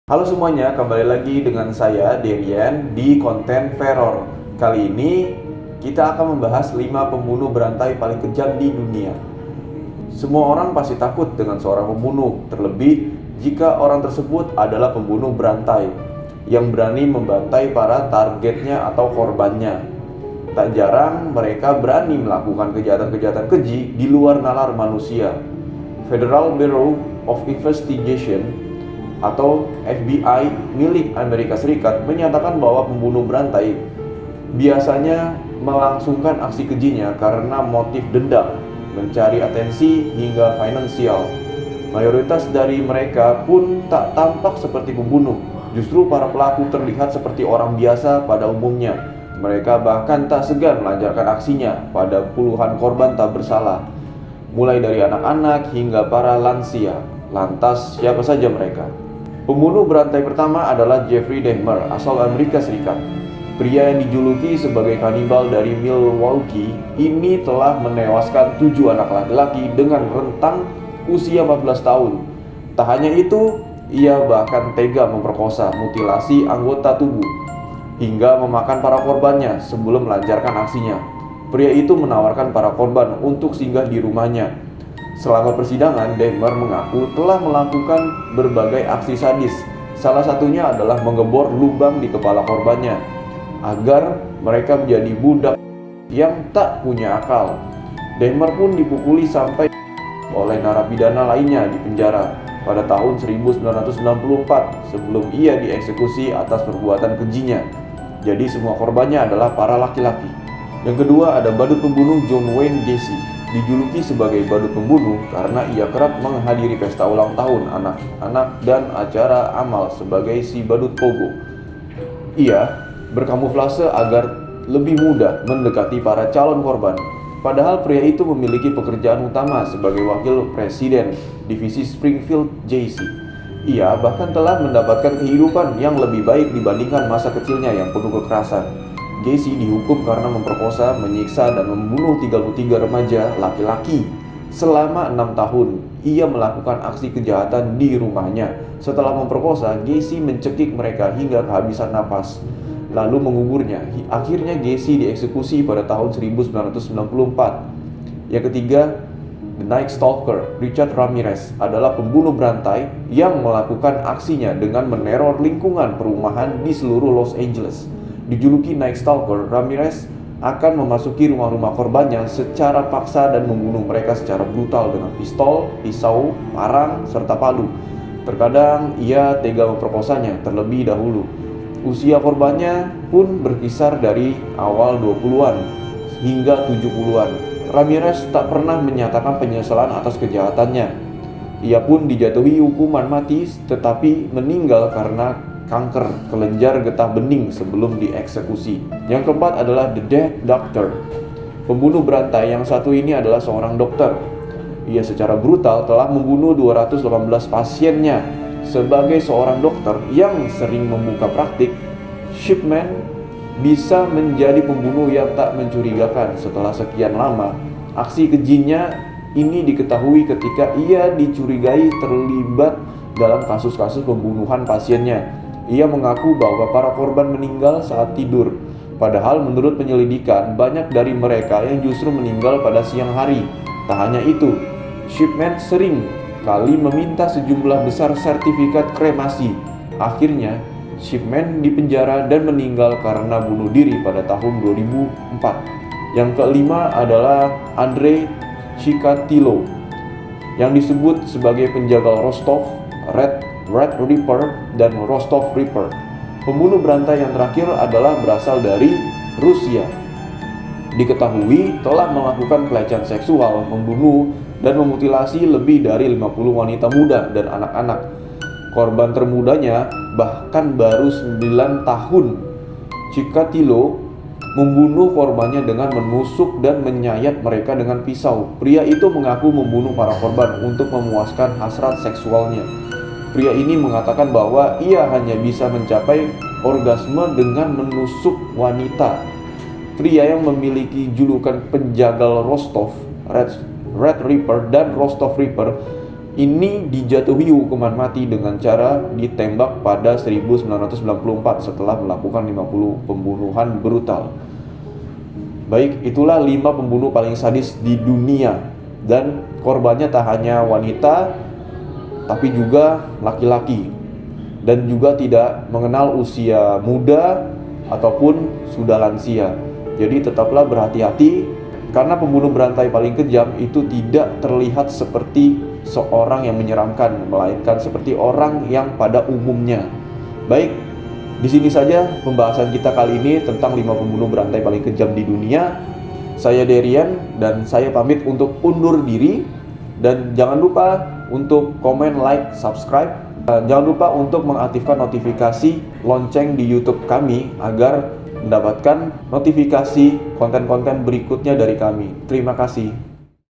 Halo semuanya, kembali lagi dengan saya Derian di konten Teror. Kali ini kita akan membahas 5 pembunuh berantai paling kejam di dunia. Semua orang pasti takut dengan seorang pembunuh, terlebih jika orang tersebut adalah pembunuh berantai yang berani membantai para targetnya atau korbannya. Tak jarang mereka berani melakukan kejahatan-kejahatan keji di luar nalar manusia. Federal Bureau of Investigation atau FBI milik Amerika Serikat menyatakan bahwa pembunuh berantai biasanya melangsungkan aksi kejinya karena motif dendam, mencari atensi, hingga finansial. Mayoritas dari mereka pun tak tampak seperti pembunuh. Justru para pelaku terlihat seperti orang biasa pada umumnya. Mereka bahkan tak segan melancarkan aksinya pada puluhan korban tak bersalah, mulai dari anak-anak hingga para lansia. Lantas, siapa saja mereka? Pembunuh berantai pertama adalah Jeffrey Dahmer, asal Amerika Serikat. Pria yang dijuluki sebagai kanibal dari Milwaukee ini telah menewaskan 7 anak laki-laki dengan rentang usia 14 tahun. Tak hanya itu, ia bahkan tega memperkosa, mutilasi anggota tubuh, hingga memakan para korbannya sebelum melancarkan aksinya. Pria itu menawarkan para korban untuk singgah di rumahnya. Selama persidangan, Dahmer mengaku telah melakukan berbagai aksi sadis. Salah satunya adalah mengebor lubang di kepala korbannya agar mereka menjadi budak yang tak punya akal. Dahmer pun dipukuli sampai oleh narapidana lainnya di penjara pada tahun 1994 sebelum ia dieksekusi atas perbuatan kejinya. Jadi semua korbannya adalah para laki-laki. Yang kedua ada badut pembunuh John Wayne Gacy. Dijuluki sebagai badut pembunuh karena ia kerap menghadiri pesta ulang tahun anak-anak dan acara amal sebagai si badut pogo. Ia berkamuflase agar lebih mudah mendekati para calon korban. Padahal pria itu memiliki pekerjaan utama sebagai wakil presiden divisi Springfield JC. Ia bahkan telah mendapatkan kehidupan yang lebih baik dibandingkan masa kecilnya yang penuh kekerasan. Gacy dihukum karena memperkosa, menyiksa, dan membunuh 33 remaja laki-laki selama 6 tahun. Ia melakukan aksi kejahatan di rumahnya. Setelah memperkosa, Gacy mencekik mereka hingga kehabisan napas, lalu menguburnya. Akhirnya Gacy dieksekusi pada tahun 1994. Yang ketiga, The Night Stalker, Richard Ramirez, adalah pembunuh berantai yang melakukan aksinya dengan meneror lingkungan perumahan di seluruh Los Angeles. Dijuluki Night Stalker, Ramirez akan memasuki rumah-rumah korbannya secara paksa dan membunuh mereka secara brutal dengan pistol, pisau, parang, serta palu. Terkadang ia tega memperkosanya terlebih dahulu. Usia korbannya pun berkisar dari awal 20-an hingga 70-an. Ramirez tak pernah menyatakan penyesalan atas kejahatannya. Ia pun dijatuhi hukuman mati tetapi meninggal karena kanker kelenjar getah bening sebelum dieksekusi. Yang keempat adalah The Death Doctor. Pembunuh berantai yang satu ini adalah seorang dokter. Ia secara brutal telah membunuh 218 pasiennya. Sebagai seorang dokter yang sering membuka praktik, Shipman bisa menjadi pembunuh yang tak mencurigakan. Setelah sekian lama, aksi kejinya ini diketahui ketika ia dicurigai terlibat dalam kasus-kasus pembunuhan pasiennya. Ia mengaku bahwa para korban meninggal saat tidur. Padahal menurut penyelidikan, banyak dari mereka yang justru meninggal pada siang hari. Tak hanya itu, Shipman sering kali meminta sejumlah besar sertifikat kremasi. Akhirnya, Shipman dipenjara dan meninggal karena bunuh diri pada tahun 2004. Yang kelima adalah Andrei Chikatilo, yang disebut sebagai penjagal Rostov, Red Ripper, dan Rostov Ripper. Pembunuh berantai yang terakhir adalah berasal dari Rusia. Diketahui telah melakukan pelecehan seksual, membunuh, dan memutilasi lebih dari 50 wanita muda dan anak-anak. Korban termudanya bahkan baru 9 tahun. Chikatilo membunuh korbannya dengan menusuk dan menyayat mereka dengan pisau. Pria itu mengaku membunuh para korban untuk memuaskan hasrat seksualnya. Pria ini mengatakan bahwa ia hanya bisa mencapai orgasme dengan menusuk wanita. Pria yang memiliki julukan penjagal Rostov, Red Ripper dan Rostov Ripper, ini dijatuhi hukuman mati dengan cara ditembak pada 1994 setelah melakukan 50 pembunuhan brutal. Baik, itulah 5 pembunuh paling sadis di dunia, dan korbannya tak hanya wanita tapi juga laki-laki, dan juga tidak mengenal usia muda ataupun sudah lansia. Jadi tetaplah berhati-hati, karena pembunuh berantai paling kejam itu tidak terlihat seperti seorang yang menyeramkan, melainkan seperti orang yang pada umumnya. Baik, di sini saja pembahasan kita kali ini tentang 5 pembunuh berantai paling kejam di dunia. Saya Derian dan saya pamit untuk undur diri, dan jangan lupa untuk komen, like, subscribe. Jangan lupa untuk mengaktifkan notifikasi lonceng di YouTube kami agar mendapatkan notifikasi konten-konten berikutnya dari kami. Terima kasih.